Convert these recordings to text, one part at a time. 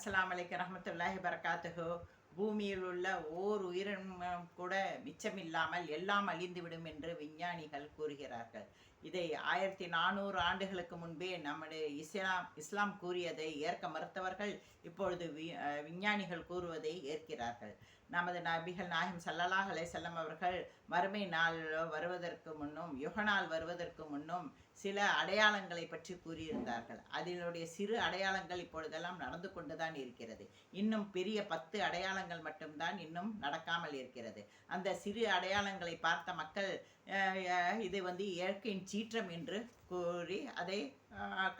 அஸ்ஸலாமு அலைக்கும் ரஹ்மத்துல்லாஹி பரக்காத்துஹு. பூமியில் உள்ள ஓர் உயிரினம் கூட மிச்சமில்லாமல் எல்லாம் அழிந்துவிடும் என்று விஞ்ஞானிகள் கூறுகிறார்கள். இதை 1400 ஆண்டுகளுக்கு முன்பே நம்முடைய இஸ்லாம் கூறியதை ஏற்க மறுத்தவர்கள் இப்பொழுது விஞ்ஞானிகள் கூறுவதை ஏற்கிறார்கள். நமது நபிகள் நாயகம் ஸல்லல்லாஹு அலைஹி வஸல்லம் அவர்கள் மறுமை நாள் வருவதற்கு முன்னும் யுகநாள் வருவதற்கு முன்னும் சில அடையாளங்களை பற்றி கூறியிருந்தார்கள். அதனுடைய சிறு அடையாளங்கள் இப்பொழுதெல்லாம் நடந்து கொண்டுதான் இருக்கிறது. இன்னும் பெரிய 10 அடையாளங்கள் மட்டும்தான் இன்னும் நடக்காமல் இருக்கிறது. அந்த சிறு அடையாளங்களை பார்த்த மக்கள் இது இயற்கையின் சீற்றம் என்று கூறி அதை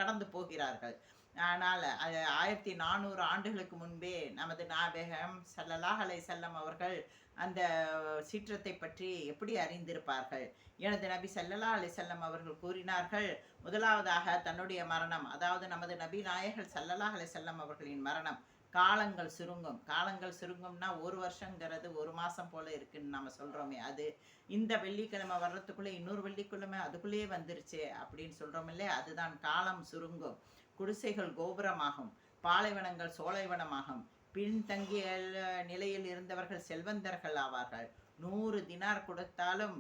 கடந்து போகிறார்கள். ஆனால் 1400 ஆண்டுகளுக்கு முன்பே நமது நாயகம் ஸல்லல்லாஹு அலைஹி வஸல்லம் அவர்கள் அந்த சீற்றத்தை பற்றி எப்படி அறிந்திருப்பார்கள்? எனது நபி ஸல்லல்லாஹு அலைஹி வஸல்லம் அவர்கள் கூறினார்கள், முதலாவதாக தன்னுடைய மரணம், அதாவது நமது நபி நாயகர் ஸல்லல்லாஹு அலைஹி வஸல்லம் அவர்களின் மரணம். காலங்கள் சுருங்கும். காலங்கள் சுருங்கும்னா ஒரு வருஷங்கிறது ஒரு மாதம் போல் இருக்குன்னு நம்ம சொல்கிறோமே, அது இந்த வெள்ளிக்கிழமை வர்றதுக்குள்ளே இன்னொரு வெள்ளிக்கிழமை அதுக்குள்ளேயே வந்துருச்சு அப்படின்னு சொல்கிறோம் இல்லையா, அதுதான் காலம் சுருங்கும். குடிசைகள் கோபுரமாகும், பாலைவனங்கள் சோலைவனமாகும், பின்தங்கிய நிலையில் இருந்தவர்கள் செல்வந்தர்கள் ஆவார்கள். 100 தினார் கொடுத்தாலும்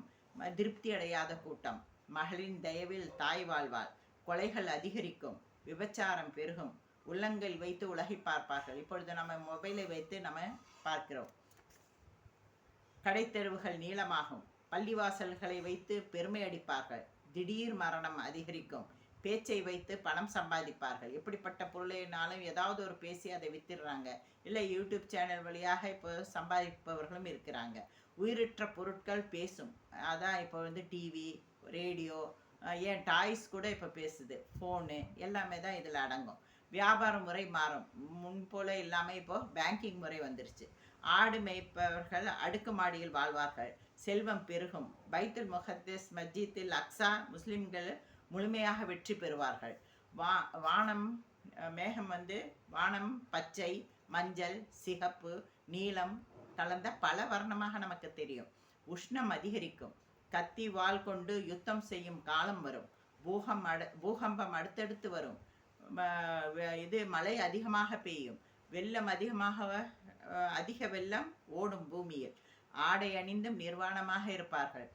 திருப்தி அடையாத கூட்டம். மகளின் தயவில் தாய் வாழ்வாள். கொலைகள் அதிகரிக்கும், விபச்சாரம் பெருகும், உள்ளங்கள் வைத்து உலகை பார்ப்பார்கள். இப்பொழுது நம்ம மொபைலை வைத்து நம்ம பார்க்கிறோம். கடைத்தெருவுகள் நீளமாகும், பள்ளிவாசல்களை வைத்து பெருமை அடிப்பார்கள். திடீர் மரணம் அதிகரிக்கும், பேச்சை வைத்து பணம் சம்பாதிப்பார்கள். எப்படிப்பட்ட பொருளைனாலும் ஏதாவது ஒரு பேசி அதை வித்துடுறாங்க. இல்லை யூடியூப் சேனல் வழியாக இப்போ சம்பாதிப்பவர்களும் இருக்கிறாங்க. உயிரற்ற பொருட்கள் பேசும். அதான் இப்போ டிவி, ரேடியோ, ஏன் டாய்ஸ் கூட இப்போ பேசுது, ஃபோனு எல்லாமே தான் இதில் அடங்கும். வியாபார முறை மாறும். முன்போல இல்லாமல் இப்போது பேங்கிங் முறை வந்துருச்சு. ஆடு மேய்ப்பவர்கள் அடுக்குமாடியில் வாழ்வார்கள். செல்வம் பெருகும். பைத்துல் முகத்தஸ், மஸ்ஜித்தில் அக்ஸா முஸ்லிம்கள் முழுமையாக வெற்றி பெறுவார்கள். வானம் மேகம் வானம் பச்சை, மஞ்சள், சிகப்பு, நீலம் கலந்த பல வர்ணமாக நமக்கு தெரியும். உஷ்ணம் அதிகரிக்கும். கத்தி வாள் கொண்டு யுத்தம் செய்யும் காலம் வரும். பூகம்பம் அடுத்தடுத்து வரும். மழை அதிகமாக பெய்யும். வெள்ளம் அதிக வெள்ளம் ஓடும் பூமியில். ஆடை அணிந்தும் நிர்வாணமாக இருப்பார்கள்.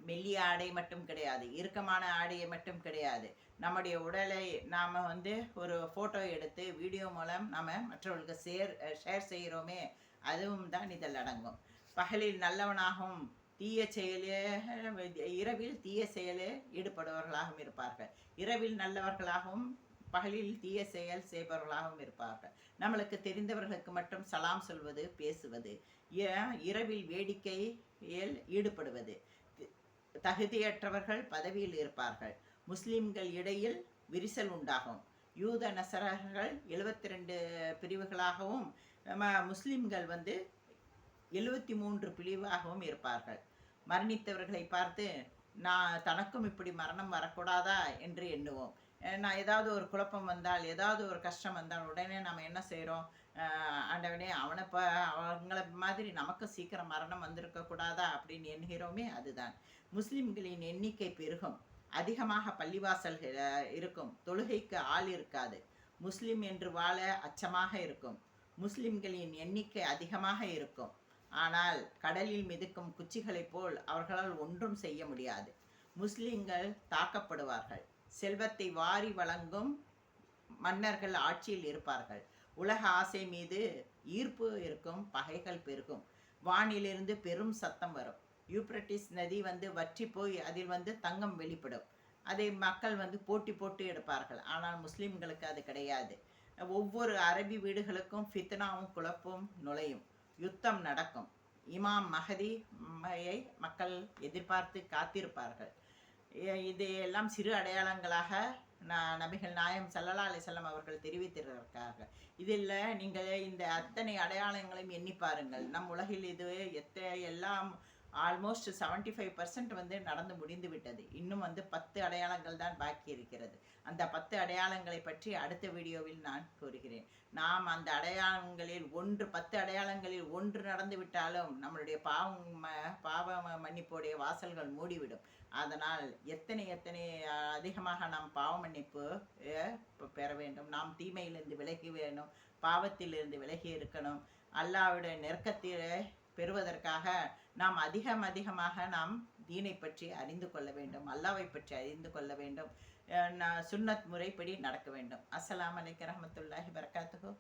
மெல்லிய ஆடை மட்டும் கிடையாது, இறுக்கமான ஆடையை மட்டும் கிடையாது. நம்முடைய உடலை நாம் ஒரு ஃபோட்டோ எடுத்து வீடியோ மூலம் நாம் மற்றவர்களுக்கு ஷேர் செய்கிறோமே, அதுவும் தான் இதில் அடங்கும். பகலில் நல்லவனாகவும் இரவில் தீய செயலில் ஈடுபடுபவர்களாகவும் இருப்பார்கள். இரவில் நல்லவர்களாகவும் பகலில் தீய செயல் செய்பவர்களாகவும் இருப்பார்கள். நம்மளுக்கு தெரிந்தவர்களுக்கு மட்டும் சலாம் சொல்வது, பேசுவது, இரவில் வேடிக்கையில் ஈடுபடுவது. தகுதியற்றவர்கள் பதவியில் இருப்பார்கள். முஸ்லிம்கள் இடையில் விரிசல் உண்டாகும். யூத நசரர்கள் 72 பிரிவுகளாகவும் முஸ்லிம்கள் 73 பிரிவாகவும் இருப்பார்கள். மரணித்தவர்களை பார்த்து தனக்கும் இப்படி மரணம் வரக்கூடாதா என்று எண்ணுவோம். நான் ஏதாவது ஒரு குழப்பம் வந்தால், ஏதாவது ஒரு கஷ்டம் வந்தால் உடனே நம்ம என்ன செய்கிறோம்? ஆண்டவனே அவங்கள மாதிரி நமக்கு சீக்கிரம் மரணம் வந்திருக்கக்கூடாதா அப்படின்னு எண்ணுகிறோமே, அதுதான். முஸ்லிம்களின் எண்ணிக்கை பெருகும். அதிகமாக பள்ளிவாசல்கள் இருக்கும். தொழுகைக்கு ஆள் இருக்காது. முஸ்லிம் என்று வாழ அச்சமாக இருக்கும். முஸ்லிம்களின் எண்ணிக்கை அதிகமாக இருக்கும். ஆனால் கடலில் மிதக்கும் குச்சிகளைப் போல் அவர்களால் ஒன்றும் செய்ய முடியாது. முஸ்லிம்கள் தாக்கப்படுவார்கள். செல்வத்தை வாரி வழங்கும் மன்னர்கள் ஆட்சியில் இருப்பார்கள். உலக ஆசை மீது ஈர்ப்பு இருக்கும். பகைகள் பெருகும். வானிலிருந்து பெரும் சத்தம் வரும். யூப்ரட்டிஸ் நதி வற்றி போய் அதில் தங்கம் வெளிப்படும். அதை மக்கள் போட்டி போட்டு எடுப்பார்கள். ஆனால் முஸ்லிம்களுக்கு அது கிடையாது. ஒவ்வொரு அரபி வீடுகளுக்கும் ஃபித்னாவும் குழப்பமும் நுழையும். யுத்தம் நடக்கும். இமாம் மஹதியை மக்கள் எதிர்பார்த்து காத்திருப்பார்கள். இது எல்லாம் சிறு அடையாளங்களாக நபிகள் நாயகம் ஸல்லல்லாஹு அலைஹி வஸல்லம் அவர்கள் தெரிவித்திருக்கிறார்கள். இதில் நீங்கள் இந்த அத்தனை அடையாளங்களையும் எண்ணி பாருங்கள். நம் உலகில் இது எல்லாம் ஆல்மோஸ்ட் 75% நடந்து முடிந்து விட்டது. இன்னும் 10 அடையாளங்கள் தான் பாக்கி இருக்கிறது. அந்த 10 அடையாளங்களை பற்றி அடுத்த வீடியோவில் நான் கூறுகிறேன். நாம் அந்த அடையாளங்களில் 10 அடையாளங்களில் ஒன்று நடந்து விட்டாலும் நம்மளுடைய பாவ மன்னிப்புடைய வாசல்கள் மூடிவிடும். அதனால் எத்தனை அதிகமாக நாம் பாவ மன்னிப்பு பெற வேண்டும். நாம் தீமையிலிருந்து விலகி வேணும். பாவத்திலிருந்து விலகி இருக்கணும். அல்லாஹ்வுடைய நெருக்கத்தை பெறுவதற்காக நாம் அதிகமாக நாம் தீனை பற்றி அறிந்து கொள்ள வேண்டும், அல்லாஹ்வை பற்றி அறிந்து கொள்ள வேண்டும், சுன்னத் முறைப்படி நடக்க வேண்டும். அஸ்ஸலாமு அலைக்கும் வரஹ்மத்துல்லாஹி வபரகாத்துஹு.